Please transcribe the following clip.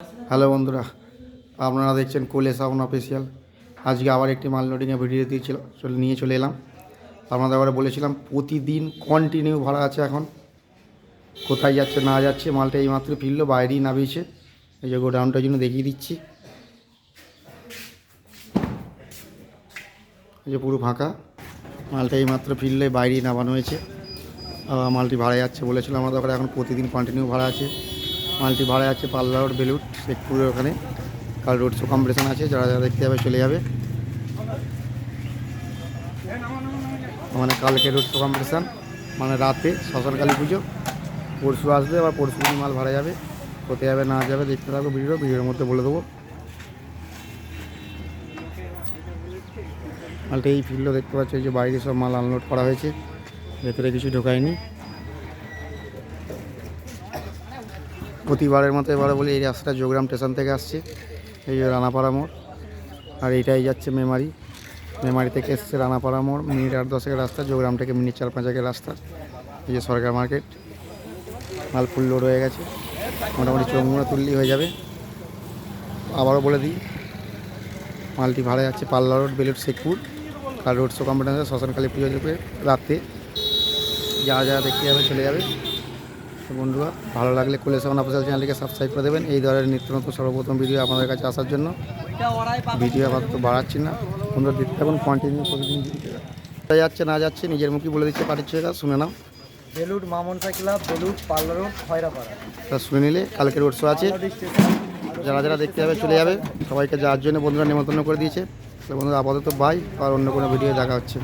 Hello বন্ধুরা, আপনারা দেখছেন কোলে সাউন্ড অফিসিয়াল। আজকে আবার একটি মাল লোডিংয়ে ভিডিও নিয়ে চলে এলাম। আপনাদের আবার বলেছিলাম প্রতিদিন কন্টিনিউ ভাড়া আছে। এখন কোথায় যাচ্ছে না যাচ্ছে, মালটা এইমাত্র ফিরলো, বাইরেই নামিয়েছে। এই যে গোডাউনটার জন্য দেখিয়ে দিচ্ছি, এই যে পুরো ফাঁকা। মালটা এইমাত্র ফিরলে বাইরেই নামানো হয়েছে। মালটি ভাড়া যাচ্ছে বলেছিলাম আমাদের ওখানে, এখন প্রতিদিন কন্টিনিউ ভাড়া আছে। মালটি ভাড়া যাচ্ছে পাল্লা রোড, বেলুট, শেখপুরের ওখানে। কাল রোড শো কম্পিটিশন আছে, যারা যারা দেখতে যাবে চলে যাবে। মানে কালকে রোড শো কম্পিটিশান, মানে রাতে শ্মশানকালী পুজো। পরশু আসবে, আবার পরশু দিন মাল ভাড়া যাবে। কোথায় যাবে না যাবে দেখতে থাকো ভিডিওর মধ্যে বলে দেবো। মালটা এই ফিল্ডও দেখতে পাচ্ছ, এই যে বাইরে সব মাল আনলোড করা হয়েছে, ভেতরে কিছু ঢোকায়নি। প্রতিবারের মতো এবারে বলি, এই রাস্তাটা যোগগ্রাম স্টেশন থেকে আসছে, এই যে রানাপাড়া মোড়। আর এইটাই যাচ্ছে মেমারি। মেমারি থেকে এসছে রানাপাড়া মোড়, মিনিট 8-10 রাস্তা। যোগগ্রাম থেকে মিনিট 4-5 রাস্তা। এই যে সরকার মার্কেট, মাল ফুল লোড হয়ে গেছে, মোটামুটি চৌমুড়া তুললেই হয়ে যাবে। আবারও বলে দিই, মালটি ভাড়া যাচ্ছে পাল্লা রোড, বেলুট, শেখপুর। কাল রোড শো কম্পিটিশন, শ্মশানকালী পুজো দেবে রাতে। যারা যারা দেখতে যাবে চলে যাবে। বন্ধুরা, ভালো লাগলে কোলে সাউন্ড অফিসিয়াল চ্যানেলটিকে সাবস্ক্রাইব করে দেবেন, এই ধরনের নিত্য নতুন সর্বপ্রথম ভিডিও আপনাদের কাছে আসার জন্য। ভিডিও আপাতত বাড়াচ্ছি না, বন্ধুরা দেখতে থাকুন কন্টিনিউ প্রতিদিন। যাচ্ছে না যাচ্ছে নিজের মুখে বলে দিচ্ছে, পাঠিয়েছে, শুনে নাও। বেলুট মামনসা ক্লাব, বেলুট পাল্লা রোড, খয়রাপাড়া। তা শুনে নিলে কালকে রোড শো আছে, যারা যারা দেখতে যাবে চলে যাবে। সবাইকে যাওয়ার জন্য বন্ধুরা নিমন্ত্রণ করে দিয়েছে। বন্ধুরা আপাতত বাই, আর অন্য কোনো ভিডিও দেখা হচ্ছে।